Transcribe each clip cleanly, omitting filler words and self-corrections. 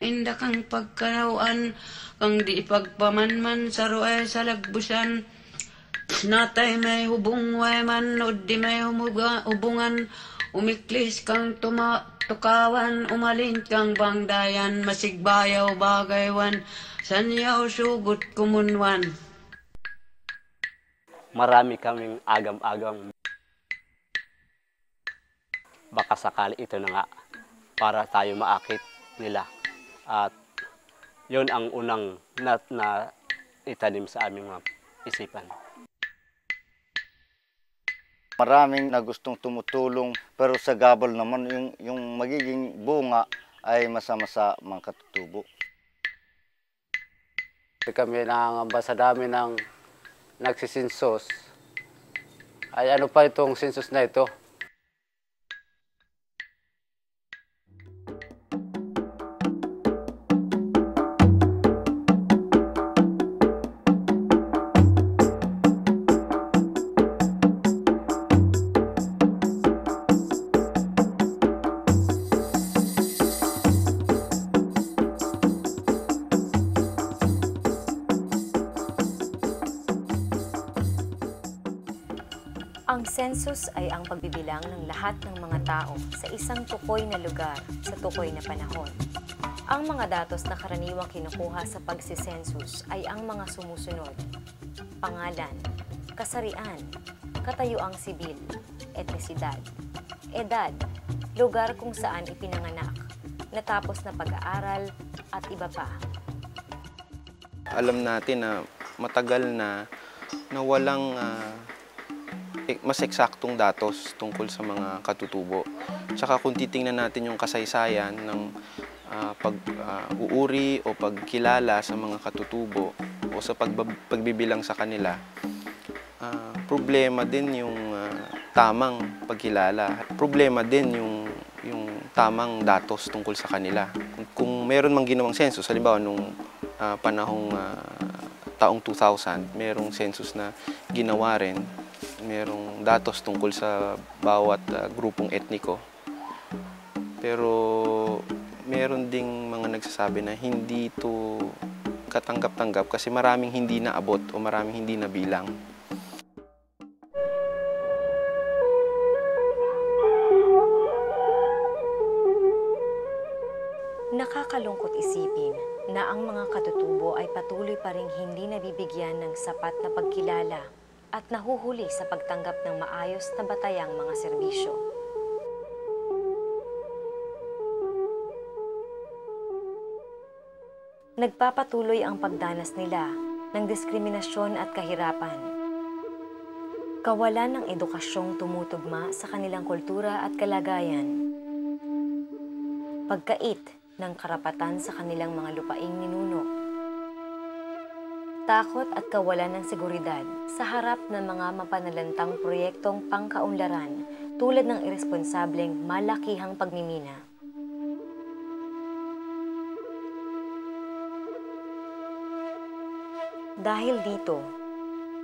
Inda kang pagkanawan, kang di pagpamanman sa ruay sa lagbusan. Natay may hubong way man, o di may hubungan, umiklis kang tukawan, umalin kang bangdayan, masigbayaw bagaywan, sanyaw sugot kumunwan. Marami kaming agam-agam. Baka sakali ito na nga para tayo maakit nila. At yun ang unang na itanim sa aming mga isipan. Maraming na gustong tumutulong pero sa gabal naman yung magiging bunga ay masama sa mga katutubo. Kami nangangamba sa dami ng nagsisinsos. Ay ano pa itong sinsos na ito? Ang census ay ang pagbibilang ng lahat ng mga tao sa isang tukoy na lugar sa tukoy na panahon. Ang mga datos na karaniwang kinukuha sa pagsisensus ay ang mga sumusunod: pangalan, kasarian, katayuang sibil, etnisidad, edad, lugar kung saan ipinanganak, natapos na pag-aaral, at iba pa. Alam natin na matagal na walang mas eksaktong datos tungkol sa mga katutubo. Tsaka kung titingnan natin yung kasaysayan ng pag-uuri o pagkilala sa mga katutubo o sa pagbibilang sa kanila, problema din yung tamang pagkilala. Problema din yung tamang datos tungkol sa kanila. Kung meron mang ginawang census, halimbawa nung panahong taong 2000, merong census na ginawa rin, merong datos tungkol sa bawat grupong etniko. Pero meron ding mga nagsasabi na hindi ito katanggap-tanggap kasi maraming hindi naabot o maraming hindi nabilang. Nakakalungkot isipin na ang mga katutubo ay patuloy pa ring hindi nabibigyan ng sapat na pagkilala at nahuhuli sa pagtanggap ng maayos na batayang mga serbisyo. Nagpapatuloy ang pagdanas nila ng diskriminasyon at kahirapan. Kawalan ng edukasyong tumutugma sa kanilang kultura at kalagayan. Pagkait ng karapatan sa kanilang mga lupaing ninuno. Takot at kawalan ng seguridad sa harap ng mga mapanalantang proyektong pangkaunlaran tulad ng iresponsableng malakihang pagmimina. Dahil dito,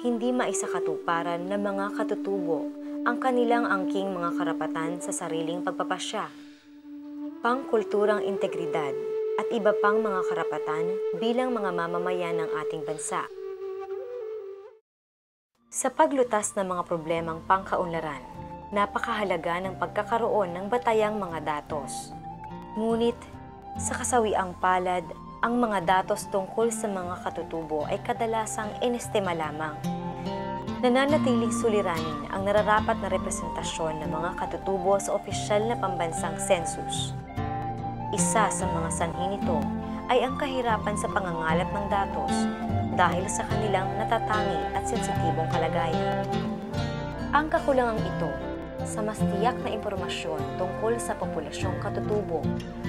hindi maisakatuparan ng mga katutubo ang kanilang angking mga karapatan sa sariling pagpapasya, pangkulturang integridad, at iba pang mga karapatan bilang mga mamamayan ng ating bansa. Sa paglutas ng mga problemang pangkaunlaran, napakahalaga ng pagkakaroon ng batayang mga datos. Ngunit, sa kasawiang palad, ang mga datos tungkol sa mga katutubo ay kadalasang inestima lamang. Nananatiling suliranin ang nararapat na representasyon ng mga katutubo sa opisyal na pambansang census. Isa sa mga sanhi nito ay ang kahirapan sa pangangalat ng datos dahil sa kanilang natatangi at sensitibong kalagayan. Ang kakulangang ito sa mas tiyak na impormasyon tungkol sa populasyong katutubo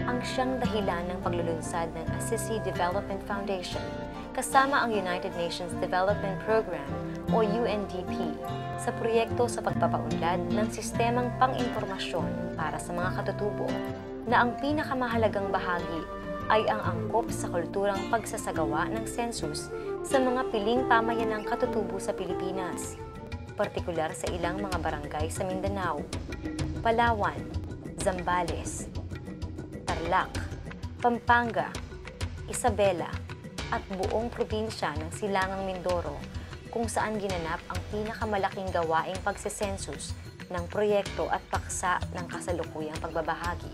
ang siyang dahilan ng paglulunsad ng Assisi Development Foundation kasama ang United Nations Development Program o UNDP sa proyekto sa pagpapaunlad ng sistemang pang-impormasyon para sa mga katutubo na ang pinakamahalagang bahagi ay ang angkop sa kulturang pagsasagawa ng census sa mga piling pamayanang katutubo sa Pilipinas, partikular sa ilang mga barangay sa Mindanao, Palawan, Zambales, Tarlac, Pampanga, Isabela at buong probinsya ng Silangang Mindoro kung saan ginanap ang pinakamalaking gawaing pagsisensus ng proyekto at paksa ng kasalukuyang pagbabahagi.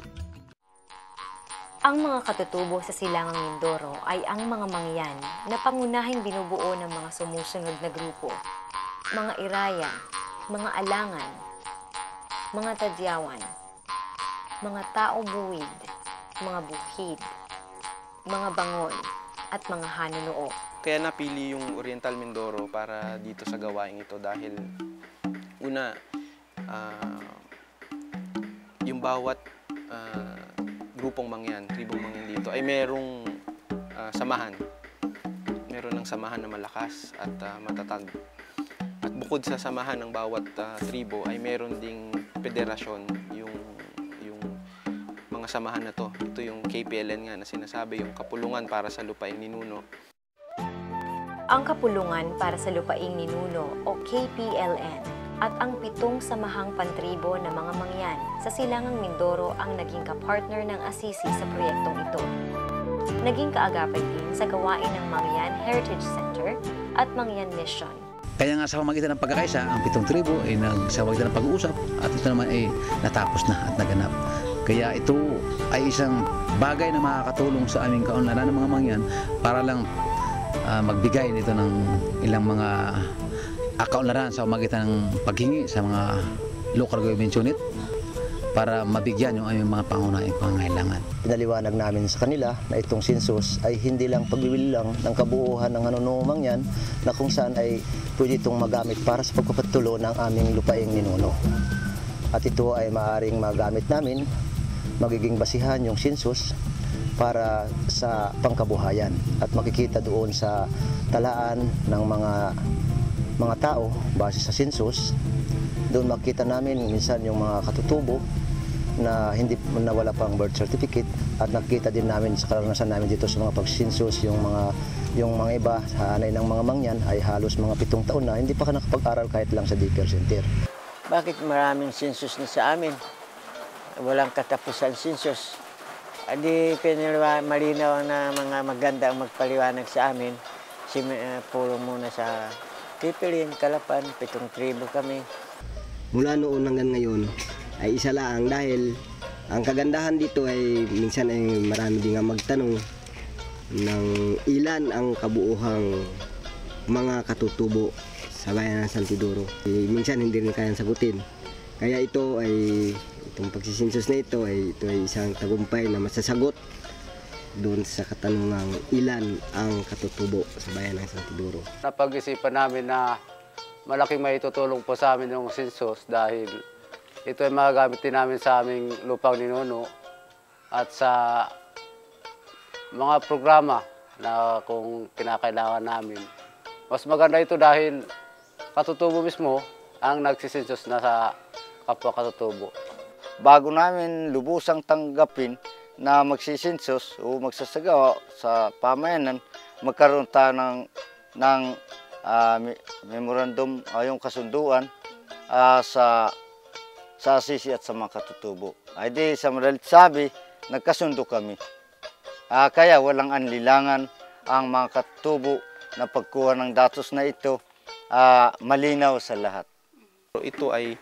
Ang mga katutubo sa Silangang Mindoro ay ang mga mangyan na pangunahing binubuo ng mga sumusunod na grupo, mga Iraya, mga Alangan, mga Tadyawan, mga Tao Buwid, mga Bukid, mga Bangon, at mga Hanunuo. Kaya napili yung Oriental Mindoro para dito sa gawaing ito dahil una, yung bawat grupong mangyan, tribong mangyan dito ay merong samahan. Meron ng samahan na malakas at matatag. At bukod sa samahan ng bawat tribo ay meron ding federasyon yung mga samahan na to. Ito yung KPLN nga na sinasabi, yung Kapulungan para sa Lupaing Ninuno. Ang Kapulungan para sa Lupaing Ninuno o KPLN at ang 7 samahang pantribo na mga mangyan sa Silangang Mindoro ang naging kapartner ng Assisi sa proyektong ito. Naging kaagapay din sa gawain ng Mangyan Heritage Center at Mangyan Mission. Kaya nga sa pamagitan ng pagkakaisa, ang 7 tribo ay sa pamagitan ng pag-uusap at ito naman ay natapos na at naganap. Kaya ito ay isang bagay na makakatulong sa aming kaunlaran ng mga mangyan para lang magbigay nito ng ilang mga kaunlaran sa pamagitan ng paghingi sa mga local government unit para mabigyan yung aming mga pangunahing pangangailangan. Pinaliwanag namin sa kanila na itong census ay hindi lang pagbibili lang ng kabuuan ng Hanunuo Mangyan na kung saan ay pwede itong magamit para sa pagpapatulo ng aming lupaing ninuno. At ito ay maaaring magamit namin, magiging basihan yung census para sa pangkabuhayan at makikita doon sa talaan ng mga tao base sa census. Doon makita namin minsan yung mga katutubo na wala pang birth certificate at nakita din namin sa karanasan namin dito sa mga pag-census yung mga iba sa hanay ng mga mangyan ay halos mga 7 taon na hindi pa nakapag-aral kahit lang sa daycare center. Bakit maraming census na sa amin? Walang katapusan census. Adi malinaw na mga maganda ang magpaliwanag sa amin. Puro muna sa Pipilin, Kalapan, 7 tribo kami. Mula noon hanggang ngayon ay isa lang dahil ang kagandahan dito ay minsan ay marami din nga magtanong ng ilan ang kabuuhang mga katutubo sa bayan ng San Isidoro. Minsan hindi rin kayang sagutin. Kaya itong pagsisensus na ito ay isang tagumpay na masasagot doon sa katanungang ilan ang katutubo sa bayan ng San Isidoro. Napag-isipan namin na malaking maitutulong po sa amin yung sensus dahil ito ay magagamit din namin sa aming lupang ninuno at sa mga programa na kung kinakailangan namin. Mas maganda ito dahil katutubo mismo ang nagsisensus na sa kapwa katutubo. Bago namin lubusang tanggapin na magsisensus o magsasagawa sa pamayanan, magkaroon tayo ng memorandum, yung kasunduan sa Assisi at sa mga katutubo. Ay di sa madalit sabi, nagkasundo kami. Kaya walang anlilangan ang mga katutubo na pagkuha ng datos na ito, malinaw sa lahat. Ito ay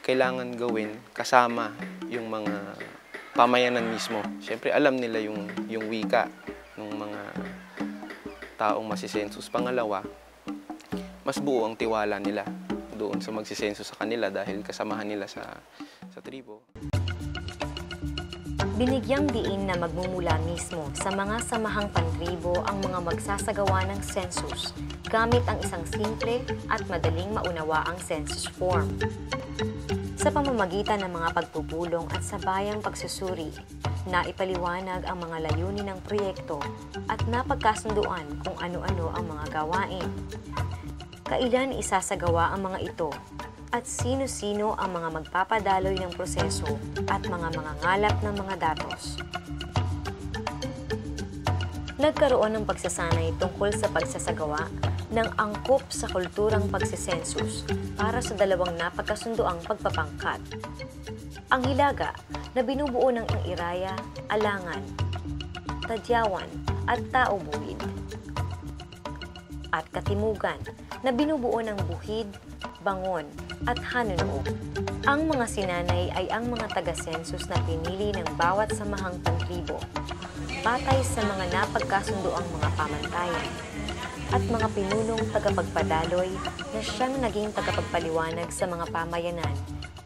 kailangan gawin kasama yung mga pamayanan mismo. Siyempre alam nila yung wika ng mga taong masisensus. Pangalawa, mas buo ang tiwala nila doon sa magsisensus sa kanila dahil kasamahan nila sa tribo. Binigyang diin na magmumula mismo sa mga samahang pantribo ang mga magsasagawa ng census gamit ang isang simple at madaling maunawaang census form. Sa pamamagitan ng mga pagpupulong at sabayang pagsusuri, naipaliwanag ang mga layunin ng proyekto at napagkasunduan kung ano-ano ang mga gawain. Kailan isasagawa ang mga ito at sino-sino ang mga magpapadaloy ng proseso at mga mangangalap ng mga datos. Nagkaroon ng pagsasanay tungkol sa pagsasagawa ng angkop sa kulturang pagsisensus para sa dalawang napagkasunduang pagpapangkat. Ang Hilaga na binubuo ng Iraya, Alangan, Tadyawan at Tao-Buhid. At Katimugan na binubuo ng Buhid, Bangon at Hanunoog. Ang mga sinanay ay ang mga taga-sensus na pinili ng bawat samahang pantribo batay sa mga napagkasundoang mga pamantayan at mga pinunong tagapagpadaloy na siyang naging tagapagpaliwanag sa mga pamayanan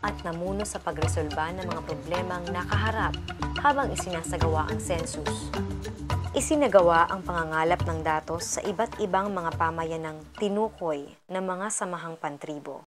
at namuno sa pagresolba ng mga problemang nakaharap habang isinasagawa ang sensus. Isinagawa ang pangangalap ng datos sa iba't ibang mga pamayanang tinukoy ng mga samahang pantribo.